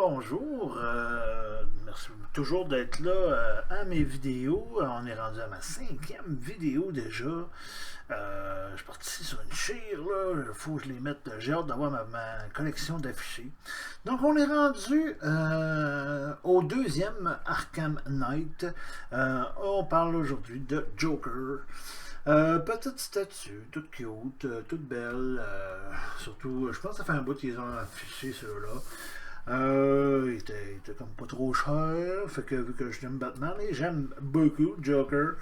bonjour. Merci toujours d'être là à mes vidéos. On est rendu à ma 5e vidéo déjà. Je suis parti sur une chire, là. Il faut que je les mette. J'ai hâte d'avoir ma collection d'affichés. Donc, on est rendu au deuxième Arkham Knight. On parle aujourd'hui de Joker. Petite statue, toute cute, toute belle. Surtout, je pense que ça fait un bout qu'ils ont affiché ceux-là. Il était comme pas trop cher, fait que vu que j'aime Batman et j'aime beaucoup Joker,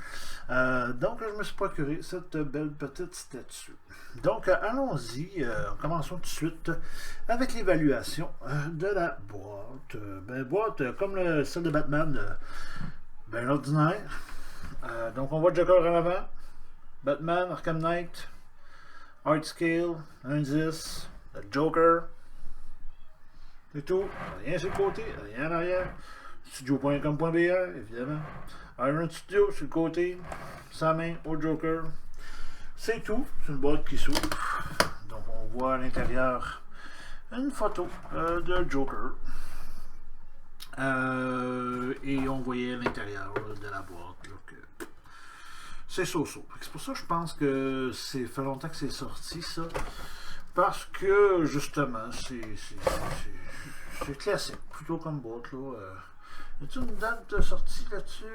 donc je me suis procuré cette belle petite statue. Donc allons-y, commençons tout de suite avec l'évaluation de la boîte. Boîte comme celle de Batman, ben ordinaire. Donc on voit Joker en avant, Batman, Arkham Knight, Art Scale, 1-10, le Joker. C'est tout. Rien sur le côté, rien en arrière. Studio.com.br, évidemment. Iron Studio sur le côté. Sa main au Joker. C'est tout. C'est une boîte qui s'ouvre. Donc on voit à l'intérieur une photo de Joker. Et on voyait l'intérieur de la boîte. C'est so-so. C'est pour ça que je pense que ça fait longtemps que c'est sorti, ça. Parce que, justement, c'est classique, plutôt comme boîte, là. Y a-t-il une date de sortie là-dessus?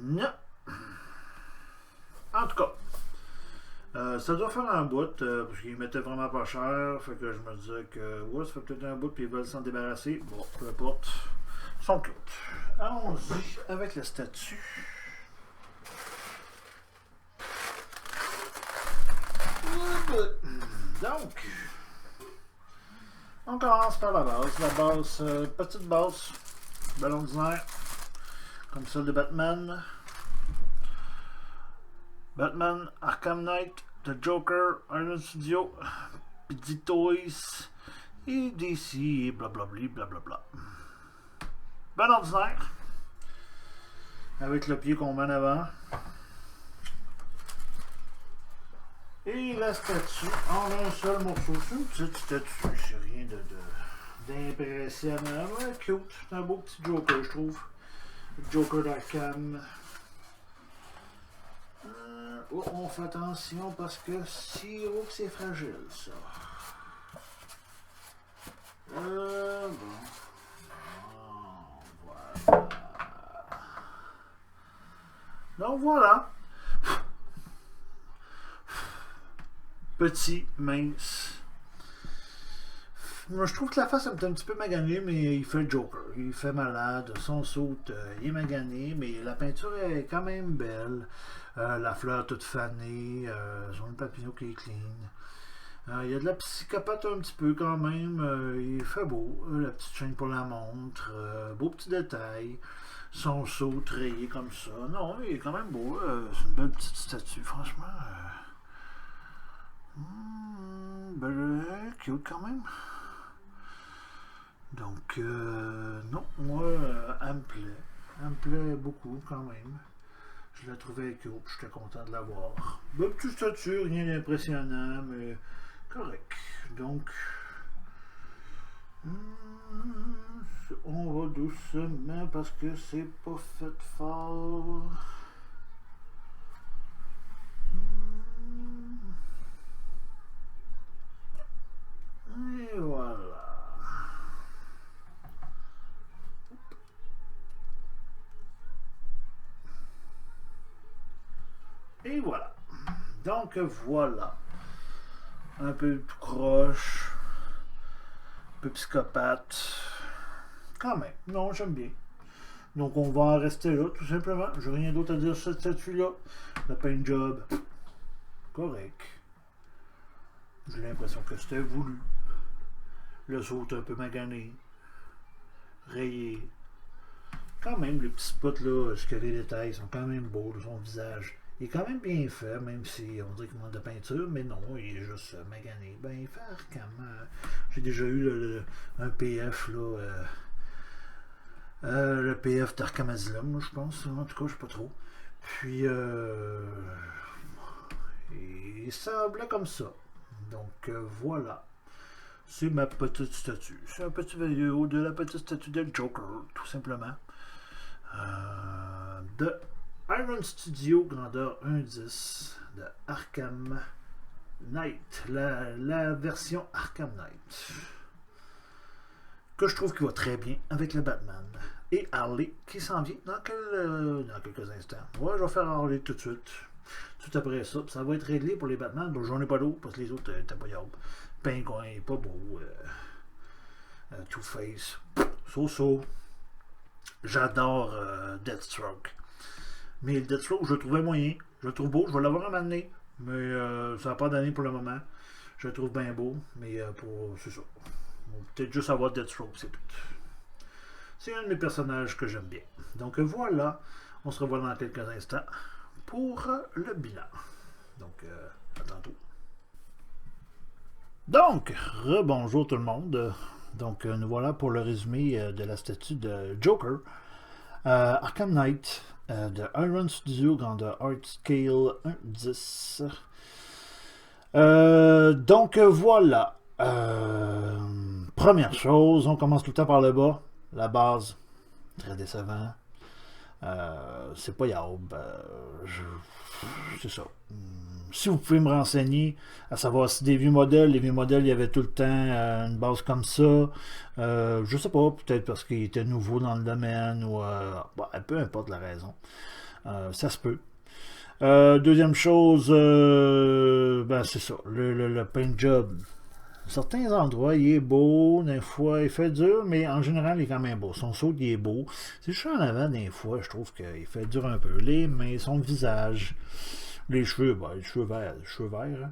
Non. En tout cas, ça doit faire un bout, parce qu'ils mettaient vraiment pas cher, fait que je me disais que, ouais, ça fait peut-être un bout, puis ils veulent s'en débarrasser. Bon, peu importe. Ils sont cute. Allons-y avec la statue. Donc, on commence par la base. La base, petite base, belle ordinaire, comme celle de Batman. Batman, Arkham Knight, The Joker, Iron Studio, Petit Toys, et DC, et blablabla, blablabla. Belle ordinaire, avec le pied qu'on met en avant. Et la statue en un seul morceau. C'est une petite statue, c'est rien d'impressionnant. Ouais, cute. C'est un beau petit Joker, je trouve. Joker d'Arkham. Oh, on fait attention parce que c'est fragile, ça. Bon. Voilà. Donc voilà. Petit, mince. Moi, je trouve que la face est un petit peu maganée, mais il fait le Joker. Il fait malade. Son saute, il est magané, mais la peinture est quand même belle. La fleur toute fanée. Son papillon qui est clean. Il y a de la psychopathe un petit peu quand même. Il fait beau. La petite chaîne pour la montre. Beau petit détail. Son saut rayé comme ça. Non, il est quand même beau. C'est une belle petite statue, franchement. Cute quand même. Donc, non, moi, elle me plaît. Elle me plaît beaucoup quand même. Je la trouvais cute, j'étais content de la voir. Petite statue, rien d'impressionnant, mais correct. Donc, on va doucement parce que c'est pas fait fort. Et voilà. Et voilà. Donc voilà. Un peu croche. Un peu psychopathe. Quand même. Non, j'aime bien. Donc on va en rester là, tout simplement. J'ai rien d'autre à dire sur cette statue-là. Le paint job. Correct. J'ai l'impression que c'était voulu. Le saut un peu magané. Rayé. Quand même, les petits spots là, ce que les détails sont quand même beaux, son visage. Il est quand même bien fait, même si on dirait qu'il manque de peinture, mais non, il est juste magané. Ben, il fait Arkham. J'ai déjà eu un PF là. Le PF d'Arkham Asylum, je pense. En tout cas, je sais pas trop. Puis, Et ça semblait comme ça. Donc voilà. C'est ma petite statue. C'est un petit vidéo de la petite statue de Joker, tout simplement. De Iron Studio, grandeur 1.10, de Arkham Knight. La version Arkham Knight. Que je trouve qui va très bien avec le Batman. Et Harley qui s'en vient dans quelques instants. Ouais, je vais faire Harley tout de suite. Tout après ça. Ça va être réglé pour les Batman. Donc j'en ai pas d'autres parce que les autres étaient pas yables. Pingouin, pas beau. Two-Face. So. J'adore Deathstroke. Mais le Deathstroke, je le trouvais moyen. Je le trouve beau. Je vais l'avoir à m'amener. Mais ça n'a pas d'année pour le moment. Je le trouve bien beau. Mais c'est ça. Peut-être juste avoir Deathstroke, c'est tout. C'est un de mes personnages que j'aime bien. Donc voilà. On se revoit dans quelques instants pour le bilan. Donc, à tantôt. Donc, rebonjour tout le monde. Donc, nous voilà pour le résumé de la statue de Joker. Arkham Knight de Iron Studio, grandeur Art Scale 1.10. Donc, voilà. Première chose, on commence tout le temps par le bas. La base, très décevant. C'est pas yaoub. C'est ça. Si vous pouvez me renseigner, à savoir si des vieux modèles, les vieux modèles, il y avait tout le temps une base comme ça. Je sais pas, peut-être parce qu'il était nouveau dans le domaine ou peu importe la raison. Ça se peut. Deuxième chose, c'est ça. Le paint job. Certains endroits, il est beau, des fois, il fait dur, mais en général, il est quand même beau. Son saut, il est beau. C'est juste en avant, des fois, je trouve qu'il fait dur un peu. Les mains, son visage, les cheveux, les cheveux verts. Hein.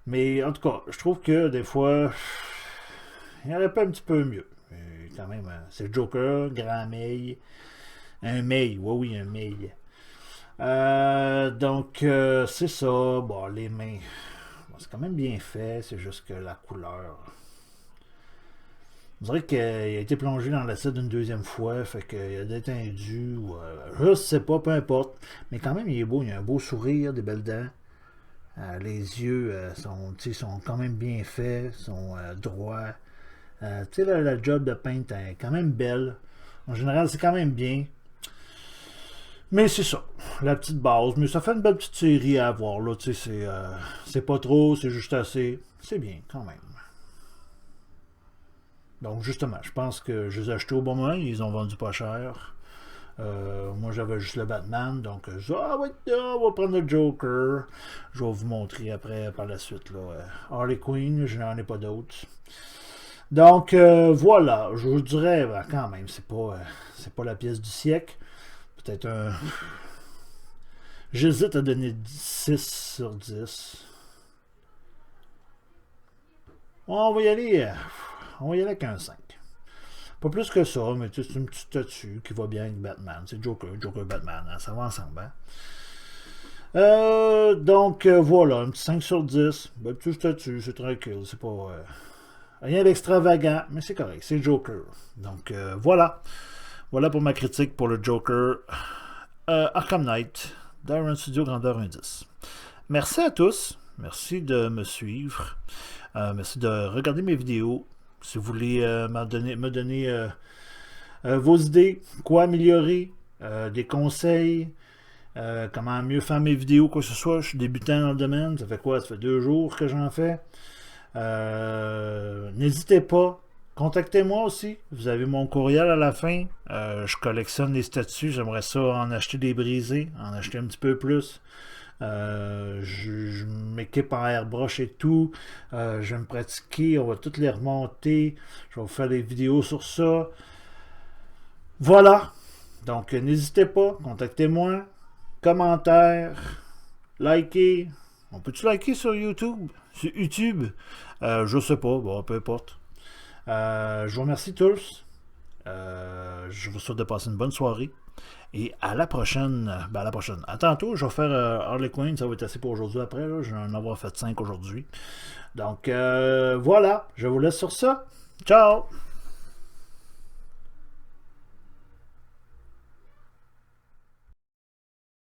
Mais en tout cas, je trouve que des fois, il aurait pas un petit peu mieux. Mais quand même, c'est Joker, grand mail. Un mail, oui, un mail. Donc, c'est ça. Bon, les mains. C'est quand même bien fait, c'est juste que la couleur. On dirait qu'il a été plongé dans l'acide une deuxième fois, fait qu'il a détendu, ou je sais pas, peu importe. Mais quand même, il est beau, il a un beau sourire, des belles dents. Les yeux sont quand même bien faits, sont droits. Tu sais, la job de peintre est quand même belle. En général, c'est quand même bien. Mais c'est ça, la petite base. Mais ça fait une belle petite série à avoir, là. Tu sais, c'est pas trop, c'est juste assez. C'est bien, quand même. Donc, justement, je pense que je les ai achetés au bon moment. Ils ont vendu pas cher. Moi, j'avais juste le Batman. Donc, je dis, on va prendre le Joker. Je vais vous montrer après, par la suite, là. Harley Quinn, je n'en ai pas d'autres. Donc, voilà. Je vous dirais, quand même, c'est pas la pièce du siècle. Peut-être un... J'hésite à donner 6 sur 10. On va y aller avec un 5. Pas plus que ça, mais c'est une petite statue qui va bien avec Batman. C'est Joker Batman, hein, ça va ensemble. Hein? Donc, voilà, un petit 5 sur 10. Ben, petite statue, c'est tranquille. C'est pas... rien d'extravagant, mais c'est correct. C'est Joker. Donc, voilà. Voilà pour ma critique pour le Joker Arkham Knight d'Iron Studio grandeur 1.10. Merci à tous. Merci de me suivre. Merci de regarder mes vidéos. Si vous voulez me donner vos idées, quoi améliorer, des conseils, comment mieux faire mes vidéos, quoi que ce soit. Je suis débutant dans le domaine. Ça fait quoi? Ça fait 2 jours que j'en fais. N'hésitez pas. Contactez-moi aussi. Vous avez mon courriel à la fin. Je collectionne les statues. J'aimerais ça en acheter des brisés, en acheter un petit peu plus. Je m'équipe en airbrush et tout. Je vais me pratiquer. On va toutes les remonter. Je vais vous faire des vidéos sur ça. Voilà. Donc, n'hésitez pas. Contactez-moi. Commentaires. Likez. On peut-tu liker sur YouTube? Sur YouTube? Je sais pas. Bon, peu importe. Je vous remercie tous. Je vous souhaite de passer une bonne soirée. Et à la prochaine. À la prochaine. À tantôt, je vais faire Harley Quinn. Ça va être assez pour aujourd'hui après. Là. Je vais en avoir fait 5 aujourd'hui. Donc, voilà. Je vous laisse sur ça. Ciao!